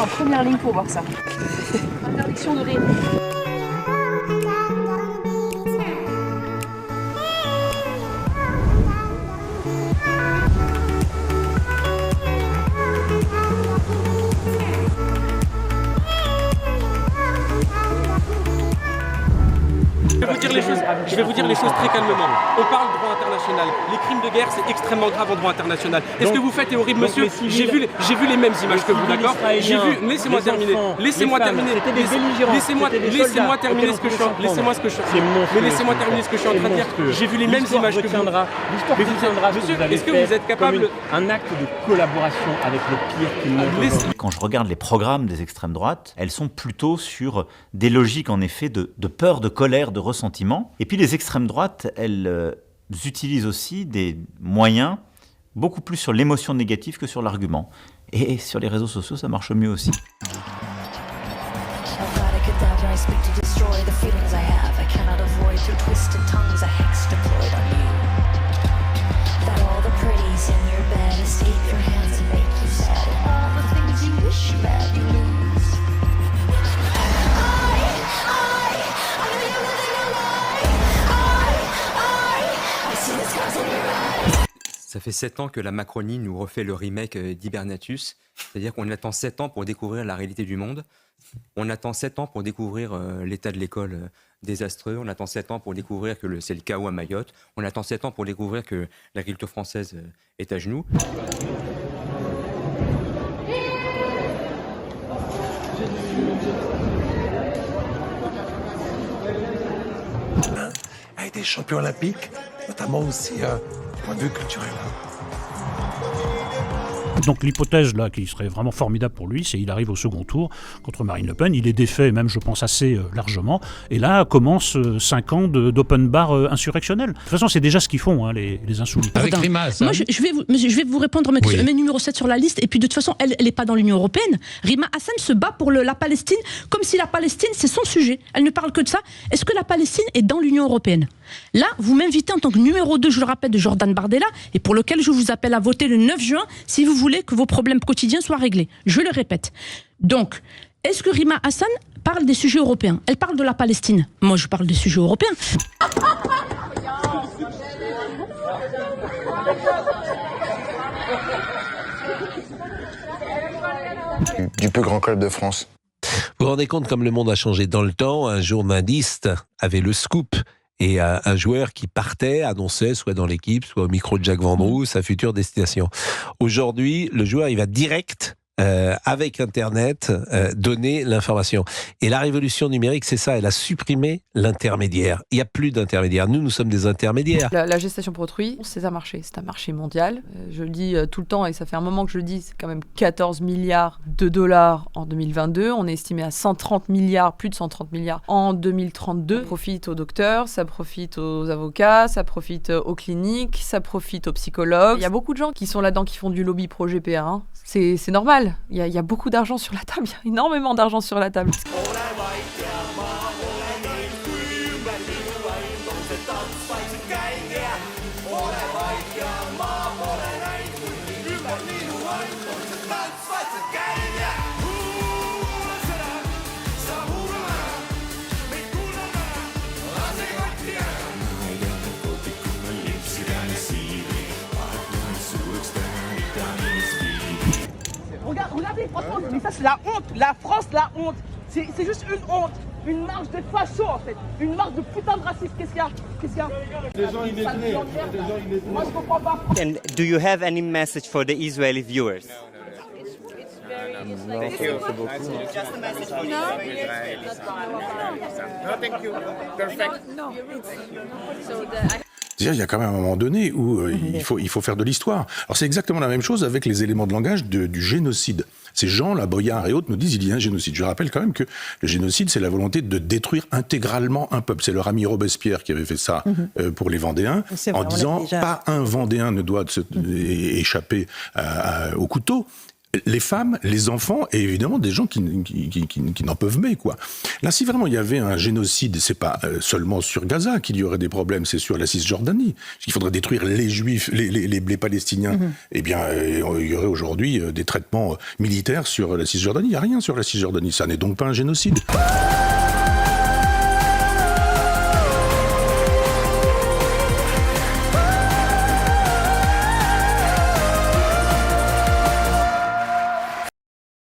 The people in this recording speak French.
en première ligne pour voir ça. Interdiction de réunion. Je vais vous dire les choses très calmement. On parle droit international. Les crimes de guerre, c'est extrêmement grave en droit international. Est-ce que vous faites est horrible, monsieur? J'ai vu les mêmes images que vous, d'accord? J'ai vu. Laissez-moi terminer. Laissez-moi terminer. Laissez-moi terminer ce que je suis. Laissez-moi ce que je suis. Mais laissez-moi terminer ce que je suis en train de dire. J'ai vu les mêmes images que vous. L'histoire retiendra. Monsieur, est-ce que vous êtes capable un acte de collaboration avec le pire qui montre? Quand je regarde les programmes des extrêmes droites, elles sont plutôt sur des logiques en effet de peur, de colère, de ressentiment. Et puis les extrêmes droites, elles utilisent aussi des moyens beaucoup plus sur l'émotion négative que sur l'argument. Et sur les réseaux sociaux, ça marche mieux aussi. Ça fait 7 ans que la Macronie nous refait le remake d'Hibernatus, c'est-à-dire qu'on attend 7 ans pour découvrir la réalité du monde, on attend 7 ans pour découvrir l'état de l'école désastreux, on attend 7 ans pour découvrir que c'est le chaos à Mayotte, on attend 7 ans pour découvrir que l'agriculture française est à genoux. Avec des champions olympiques, notamment aussi point de vue culturel. Donc l'hypothèse là qui serait vraiment formidable pour lui, c'est qu'il arrive au second tour contre Marine Le Pen, il est défait même je pense assez largement, et là commence 5 ans d'open bar insurrectionnel. De toute façon c'est déjà ce qu'ils font hein, les insoumis. Avec Rima Hassan. Moi je vais vous répondre, mais oui. Numéro 7 sur la liste, et puis de toute façon elle n'est pas dans l'Union Européenne. Rima Hassan se bat pour la Palestine comme si la Palestine c'est son sujet. Elle ne parle que de ça. Est-ce que la Palestine est dans l'Union Européenne? Là, vous m'invitez en tant que numéro 2, je le rappelle, de Jordan Bardella, et pour lequel je vous appelle à voter le 9 juin si vous voulez que vos problèmes quotidiens soient réglés. Je le répète. Donc, est-ce que Rima Hassan parle des sujets européens? Elle parle de la Palestine. Moi, je parle des sujets européens. Du plus grand club de France. Vous vous rendez compte comme le monde a changé dans le temps? Un journaliste avait le scoop et un joueur qui partait annonçait soit dans l'équipe, soit au micro de Jacques Vendroux sa future destination. Aujourd'hui, le joueur il va direct avec Internet donner l'information. Et la révolution numérique, c'est ça, elle a supprimé l'intermédiaire. Il n'y a plus d'intermédiaire. Nous sommes des intermédiaires. La gestation pour autrui, c'est un marché mondial. Je le dis tout le temps, et ça fait un moment que je le dis, c'est quand même 14 milliards de dollars en 2022. On est estimé à 130 milliards, plus de 130 milliards en 2032. Ça profite aux docteurs, ça profite aux avocats, ça profite aux cliniques, ça profite aux psychologues. Il y a beaucoup de gens qui sont là-dedans, qui font du lobby pro-GPA. Hein. C'est normal. Il y a beaucoup d'argent sur la table, il y a énormément d'argent sur la table. Regardez, franchement, mais ça c'est la honte, la France, la honte. C'est juste une honte, une marche de facho en fait, une marche de putain de raciste. Qu'est-ce qu'il y a Des gens illettrés. Moi je comprends pas. And do you have any message for the Israeli viewers? No, thank you. Just a message for the No, thank you. Perfect. No. C'est-à-dire, il y a quand même un moment donné où il faut faire de l'histoire. Alors c'est exactement la même chose avec les éléments de langage du génocide. Ces gens, là, Boyard et autres, nous disent qu'il y a un génocide. Je rappelle quand même que le génocide, c'est la volonté de détruire intégralement un peuple. C'est leur ami Robespierre qui avait fait ça pour les Vendéens, en disant pas un Vendéen ne doit échapper au couteau. les femmes, les enfants et évidemment des gens qui n'en peuvent mais, quoi. Là, si vraiment il y avait un génocide, c'est pas seulement sur Gaza qu'il y aurait des problèmes, c'est sur la Cisjordanie. Il faudrait détruire les Juifs, les Palestiniens. Eh bien, il y aurait aujourd'hui des traitements militaires sur la Cisjordanie. Il n'y a rien sur la Cisjordanie. Ça n'est donc pas un génocide.